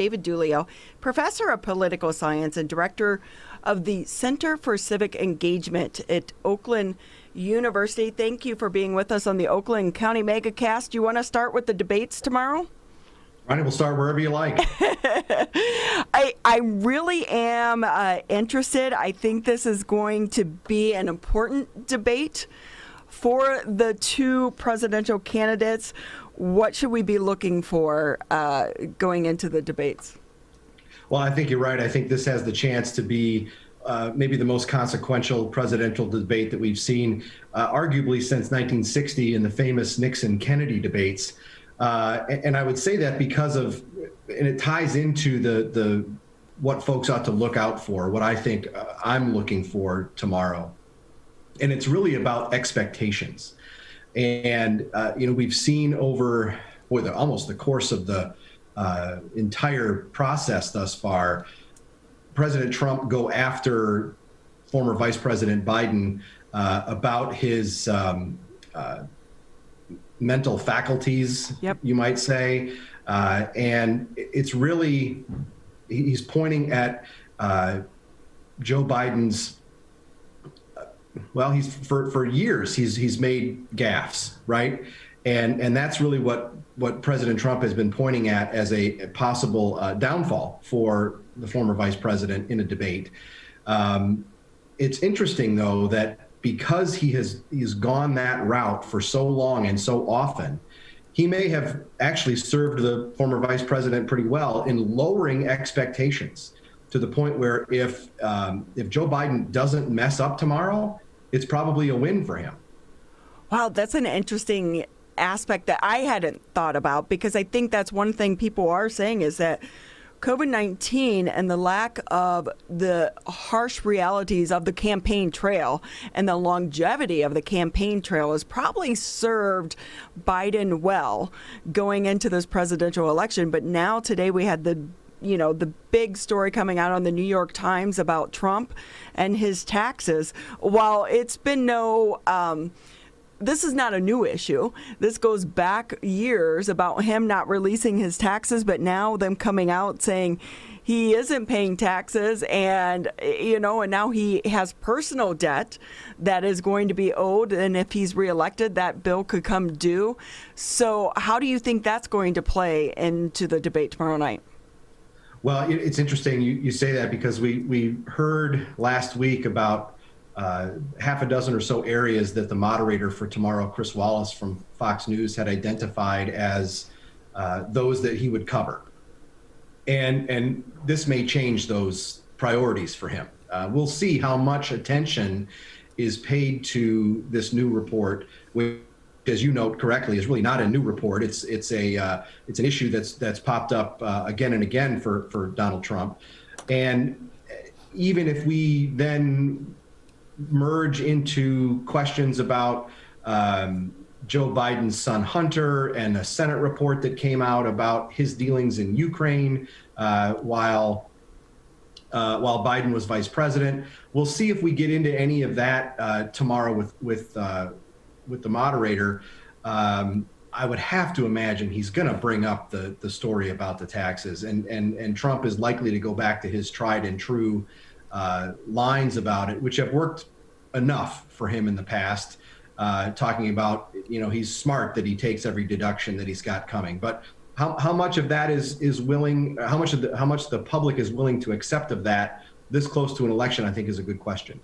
David Dulio, professor of political science and director of the Center for Civic Engagement at Oakland University. Thank you for being with us on the Oakland County MegaCast. Do you want to start with the debates tomorrow? Ronnie, we'll start wherever you like. I really am interested. I think this is going to be an important debate for the two presidential candidates. What should we be looking for going into the debates? Well, I think you're right. I think this has the chance to be maybe the most consequential presidential debate that we've seen, arguably since 1960 in the famous Nixon-Kennedy debates. And I would say that because of, and it ties into the what folks ought to look out for, what I think I'm looking for tomorrow. And it's really about expectations. And, we've seen over almost the course of the entire process thus far, President Trump go after former Vice President Biden about his mental faculties, you might say. And it's really, he's pointing at Joe Biden's, he's for years he's made gaffes, right? And that's really what President Trump has been pointing at as a possible downfall for the former vice president in a debate. It's interesting, though, that because he's gone that route for so long and so often, he may have actually served the former vice president pretty well in lowering expectations to the point where if Joe Biden doesn't mess up tomorrow, it's probably a win for him. Wow, that's an interesting aspect that I hadn't thought about, because I think that's one thing people are saying is that COVID-19 and the lack of the harsh realities of the campaign trail and the longevity of the campaign trail has probably served Biden well going into this presidential election. But now today we had the big story coming out on the New York Times about Trump and his taxes. While it's been this is not a new issue. This goes back years about him not releasing his taxes, but now them coming out saying he isn't paying taxes, and now he has personal debt that is going to be owed, and if he's reelected, that bill could come due. So how do you think that's going to play into the debate tomorrow night? Well, it's interesting you say that, because we heard last week about half a dozen or so areas that the moderator for tomorrow, Chris Wallace from Fox News, had identified as those that he would cover. And this may change those priorities for him. We'll see how much attention is paid to this new report, which, as you note correctly, is really not a new report. It's an issue that's popped up again and again for Donald Trump. And even if we then merge into questions about Joe Biden's son Hunter and a Senate report that came out about his dealings in Ukraine while Biden was vice president, we'll see if we get into any of that tomorrow with the moderator. I would have to imagine he's going to bring up the story about the taxes, and Trump is likely to go back to his tried and true lines about it, which have worked enough for him in the past, talking about, he's smart that he takes every deduction that he's got coming. But how much of that is willing, how much the public is willing to accept of that this close to an election, I think is a good question.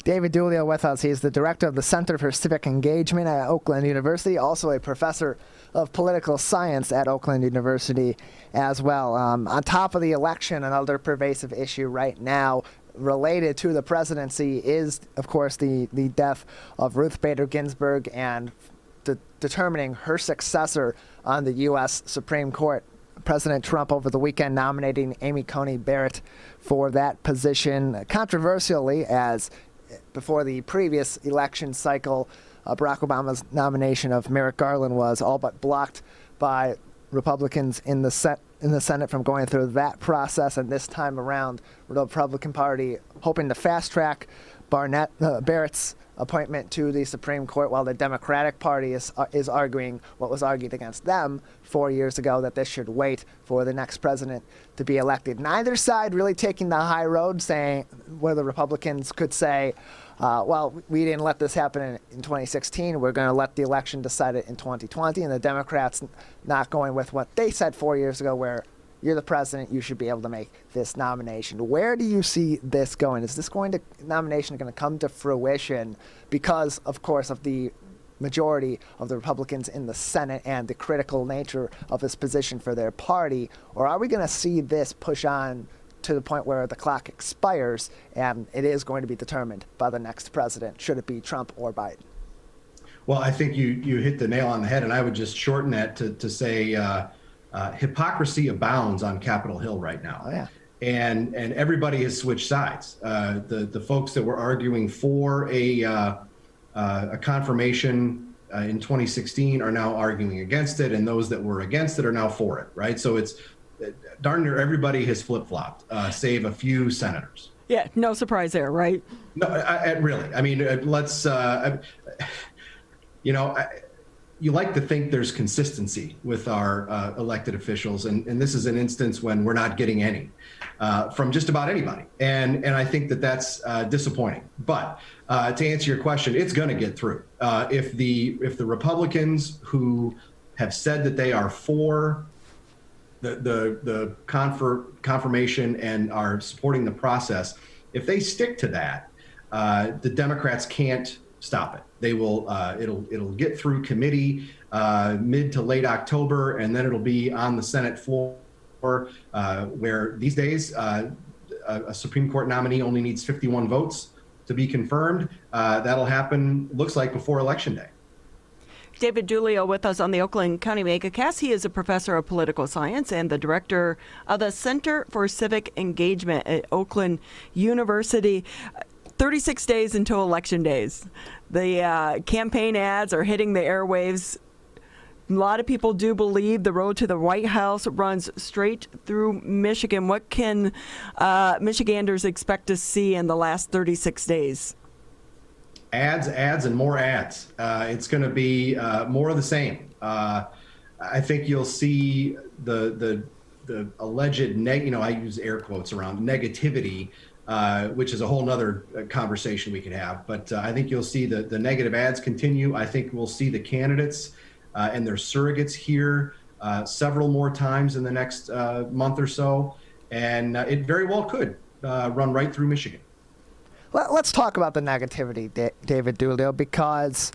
David Dulio with us. He's the director of the Center for Civic Engagement at Oakland University, also a professor of political science at Oakland University as well. On top of the election, another pervasive issue right now related to the presidency is, of course, the death of Ruth Bader Ginsburg and determining her successor on the U.S. Supreme Court. President Trump over the weekend nominating Amy Coney Barrett for that position, controversially, as before the previous election cycle, Barack Obama's nomination of Merrick Garland was all but blocked by Republicans in the Senate from going through that process. And this time around, the Republican Party hoping to fast track Barrett's appointment to the Supreme Court, while the Democratic Party is arguing what was argued against them 4 years ago, that this should wait for the next president to be elected. Neither side really taking the high road, saying where the Republicans could say, well, we didn't let this happen in 2016. We're going to let the election decide it in 2020. And the Democrats not going with what they said 4 years ago, where you're the president, you should be able to make this nomination. Where do you see this going? Is this nomination going to come to fruition because, of course, of the majority of the Republicans in the Senate and the critical nature of his position for their party? Or are we going to see this push on to the point where the clock expires and it is going to be determined by the next president, should it be Trump or Biden? Well, I think you hit the nail on the head, and I would just shorten that to say hypocrisy abounds on Capitol Hill right now. Oh, yeah. And everybody has switched sides. The folks that were arguing for a confirmation in 2016 are now arguing against it, and those that were against it are now for it, right? So it's darn near everybody has flip-flopped, save a few senators. Yeah, no surprise there, right? No, really. I mean, let's, you like to think there's consistency with our elected officials, and this is an instance when we're not getting any from just about anybody, and I think that's disappointing. But to answer your question, it's going to get through. If the Republicans who have said that they are for the confirmation and are supporting the process, if they stick to that, the Democrats can't stop it. They will. It'll get through committee mid to late October, and then it'll be on the Senate floor, where these days a Supreme Court nominee only needs 51 votes to be confirmed. That'll happen, looks like, before Election Day. David Dulio with us on the Oakland County Megacast. He is a professor of political science and the director of the Center for Civic Engagement at Oakland University. 36 days until Election days. The campaign ads are hitting the airwaves. A lot of people do believe the road to the White House runs straight through Michigan. What can Michiganders expect to see in the last 36 days? Ads, and more ads. It's going to be more of the same. I think you'll see the alleged I use air quotes around negativity, which is a whole nother conversation we could have. But I think you'll see the negative ads continue. I think we'll see the candidates and their surrogates here several more times in the next month or so, and it very well could run right through Michigan. Let's talk about the negativity, David Dulio, because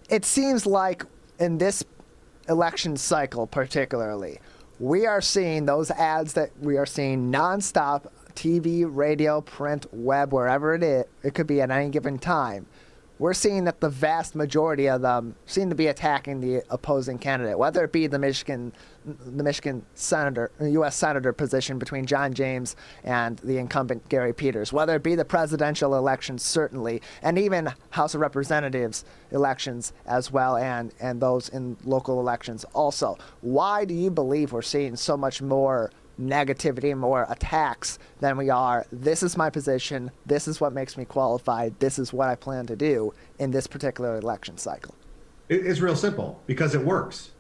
it seems like in this election cycle particularly, we are seeing those ads that we are seeing nonstop, TV, radio, print, web, wherever it is, it could be at any given time. We're seeing that the vast majority of them seem to be attacking the opposing candidate, whether it be the Michigan senator, U.S. senator position between John James and the incumbent Gary Peters, whether it be the presidential elections, certainly, and even House of Representatives elections as well, and those in local elections also. Why do you believe we're seeing so much more negativity and more attacks than we are, this is my position, this is what makes me qualified, this is what I plan to do in this particular election cycle? It's real simple, because it works.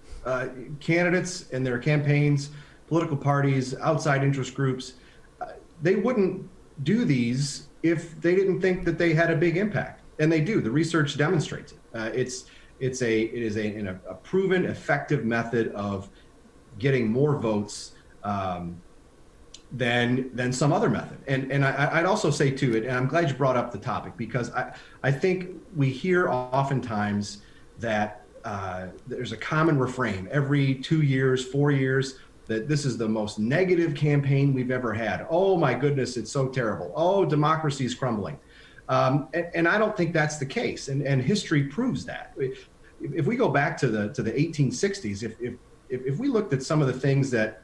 Candidates and their campaigns, political parties, outside interest groups, they wouldn't do these if they didn't think that they had a big impact, and they do. The research demonstrates it. It is a proven, effective method of getting more votes than some other method. And I'd also say too, and I'm glad you brought up the topic, because I think we hear oftentimes that there's a common refrain every 2 years, 4 years, that this is the most negative campaign we've ever had. Oh my goodness, it's so terrible. Oh, democracy is crumbling. And I don't think that's the case. And history proves that. If we go back to the 1860s, if we looked at some of the things that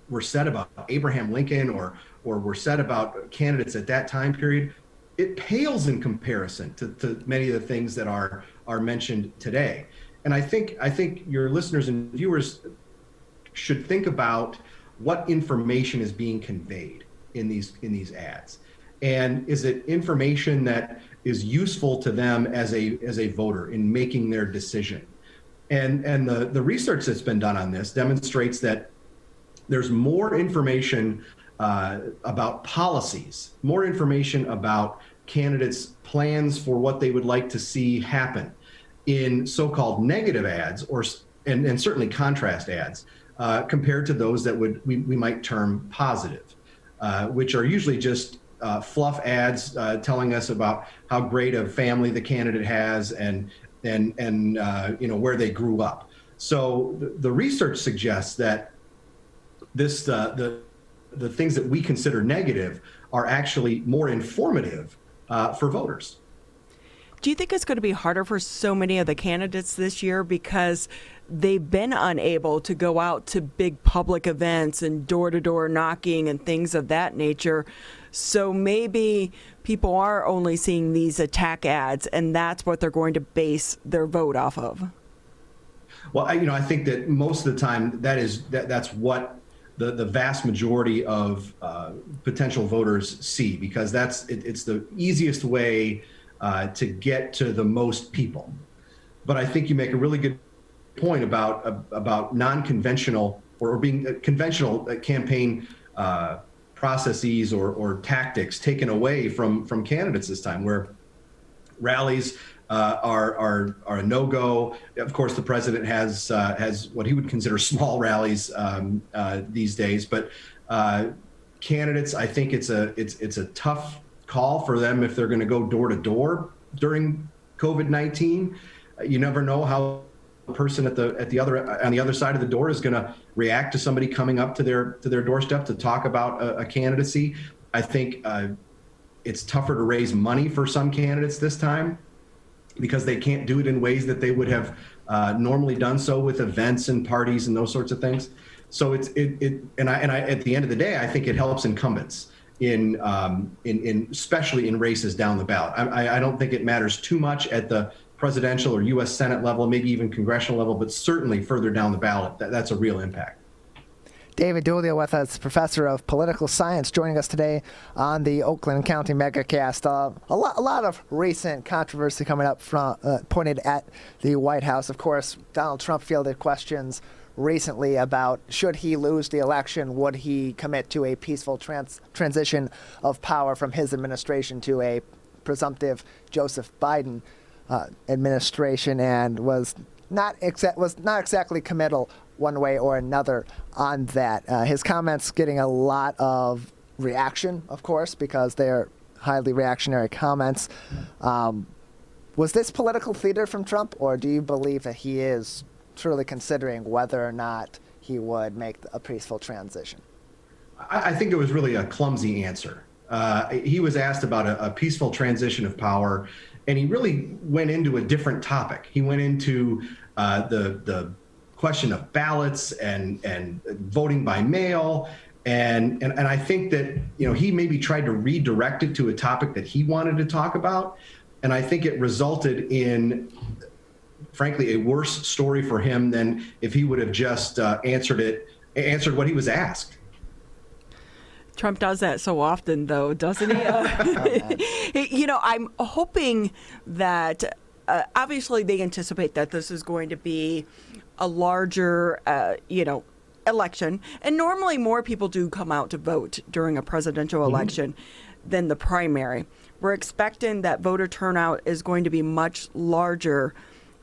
were said about Abraham Lincoln or were said about candidates at that time period, it pales in comparison to many of the things that are mentioned today. And I think your listeners and viewers should think about what information is being conveyed in these ads. And is it information that is useful to them as a voter in making their decision? And the research that's been done on this demonstrates that there's more information about policies, more information about candidates' plans for what they would like to see happen in so-called negative ads and certainly contrast ads compared to those that we might term positive, which are usually just fluff ads telling us about how great a family the candidate has and where they grew up. So the research suggests that the things that we consider negative are actually more informative for voters. Do you think it's going to be harder for so many of the candidates this year because they've been unable to go out to big public events and door-to-door knocking and things of that nature? So maybe people are only seeing these attack ads, and that's what they're going to base their vote off of. Well, I think that most of the time that's what the vast majority of potential voters see, because it's the easiest way to get to the most people. But I think you make a really good point about non-conventional or being conventional campaign processes or tactics taken away from candidates this time, where rallies are a no-go. Of course, the president has what he would consider small rallies these days, but candidates, I think it's a tough call for them if they're going to go door to door during COVID-19. You never know how the person on the other side of the door is going to react to somebody coming up to their doorstep to talk about a candidacy. I think it's tougher to raise money for some candidates this time because they can't do it in ways that they would have normally done so with events and parties and those sorts of things. So at the end of the day, I think it helps incumbents in especially in races down the ballot. I don't think it matters too much at the presidential or U.S. Senate level, maybe even congressional level, but certainly further down the ballot, that's a real impact. David Dulio with us, professor of political science, joining us today on the Oakland County Megacast. A lot of recent controversy coming up pointed at the White House. Of course, Donald Trump fielded questions recently about should he lose the election, would he commit to a peaceful transition of power from his administration to a presumptive Joseph Biden administration, and was not exactly committal one way or another on that. His comments getting a lot of reaction, of course, because they're highly reactionary comments. Was this political theater from Trump, or do you believe that he is truly considering whether or not he would make a peaceful transition? I think it was really a clumsy answer. He was asked about a peaceful transition of power, and he really went into a different topic. He went into the question of ballots and voting by mail, and I think that he maybe tried to redirect it to a topic that he wanted to talk about, and I think it resulted in, frankly, a worse story for him than if he would have just answered what he was asked. Trump does that so often, though, doesn't he? I'm hoping that obviously they anticipate that this is going to be a larger, election. And normally more people do come out to vote during a presidential election than the primary. We're expecting that voter turnout is going to be much larger.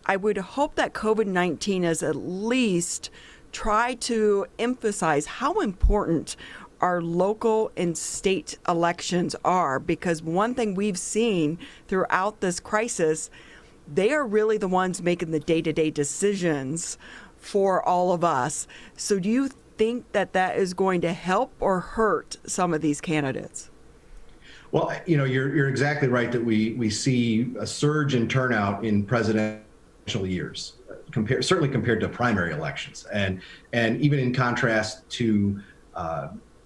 I would hope that COVID-19 has at least tried to emphasize how important our local and state elections are, because one thing we've seen throughout this crisis, they are really the ones making the day-to-day decisions for all of us. So do you think that is going to help or hurt some of these candidates? Well, you're exactly right that we see a surge in turnout in presidential years, certainly compared to primary elections, and even in contrast to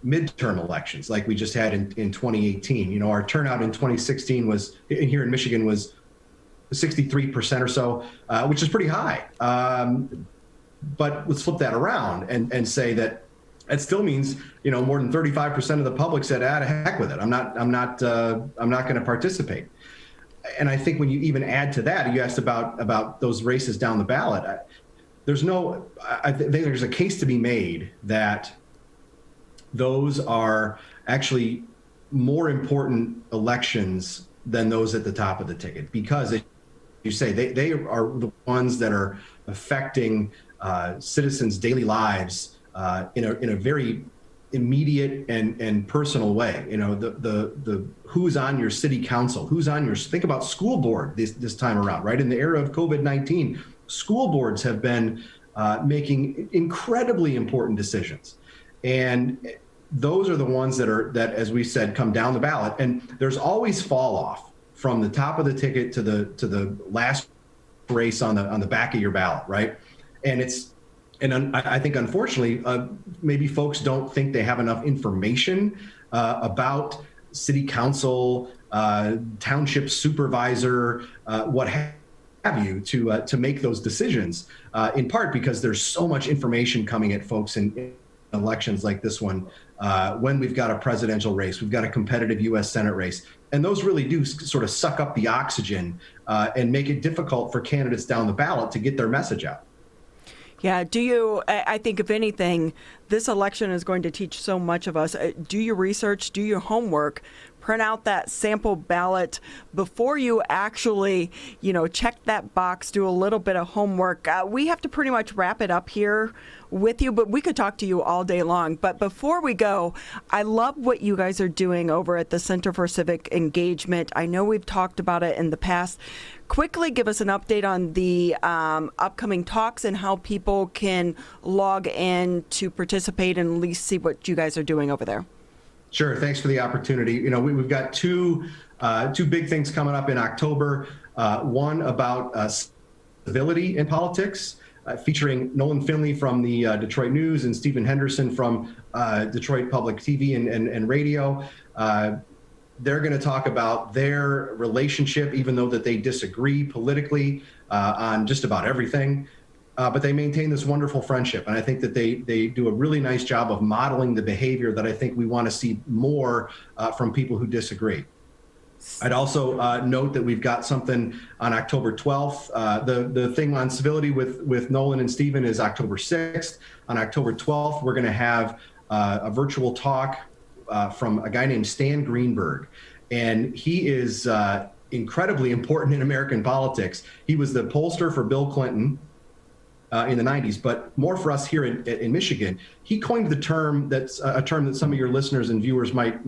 midterm elections like we just had in 2018. Our turnout in 2016 here in Michigan was 63% or so, which is pretty high. But let's flip that around and say that That still means, more than 35% of the public said, to heck with it. I'm not going to participate. And I think when you even add to that, you asked about those races down the ballot. I think there's a case to be made that those are actually more important elections than those at the top of the ticket, because, as you say, they are the ones that are affecting citizens' daily lives in a very immediate and personal way. The who's on your city council, think about school board this time around, right? In the era of COVID-19, school boards have been making incredibly important decisions, and those are the ones that, as we said, come down the ballot. And there's always fall off from the top of the ticket to the last race on the back of your ballot, right? And I think, unfortunately, maybe folks don't think they have enough information about city council, township supervisor, what have you, to make those decisions, in part because there's so much information coming at folks in elections like this one, when we've got a presidential race, we've got a competitive U.S. Senate race. And those really do sort of suck up the oxygen and make it difficult for candidates down the ballot to get their message out. Yeah. I think, if anything, this election is going to teach so much of us. Do your research, do your homework, print out that sample ballot before you actually, check that box, do a little bit of homework. We have to pretty much wrap it up here with you, but we could talk to you all day long. But before we go, I love what you guys are doing over at the Center for Civic Engagement. I know we've talked about it in the past. Quickly give us an update on the upcoming talks and how people can log in to participate and at least see what you guys are doing over there. Sure. Thanks for the opportunity. We've got two big things coming up in October. One about civility in politics, featuring Nolan Finley from the Detroit News and Stephen Henderson from Detroit Public TV and radio. They're going to talk about their relationship, even though that they disagree politically on just about everything. But they maintain this wonderful friendship. And I think that they do a really nice job of modeling the behavior that I think we want to see more from people who disagree. I'd also note that we've got something on October 12th. The thing on civility with Nolan and Stephen is October 6th. On October 12th, we're going to have a virtual talk from a guy named Stan Greenberg. And he is incredibly important in American politics. He was the pollster for Bill Clinton in the 90s, but more for us here in Michigan. He coined the term that's a term that some of your listeners and viewers might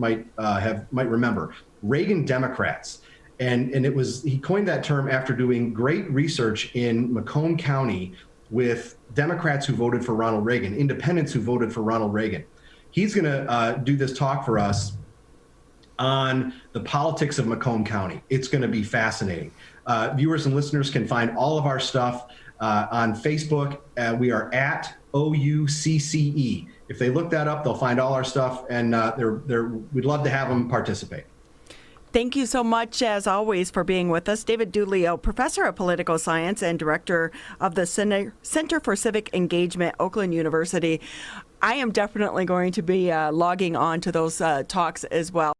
remember: Reagan Democrats. And he coined that term after doing great research in Macomb County with Democrats who voted for Ronald Reagan, independents who voted for Ronald Reagan. He's going to do this talk for us on the politics of Macomb County. It's going to be fascinating. Viewers and listeners can find all of our stuff on Facebook. We are at OUCCE. If they look that up, they'll find all our stuff, and we'd love to have them participate. Thank you so much, as always, for being with us. David Dulio, Professor of Political Science and Director of the Center for Civic Engagement, Oakland University. I am definitely going to be logging on to those talks as well.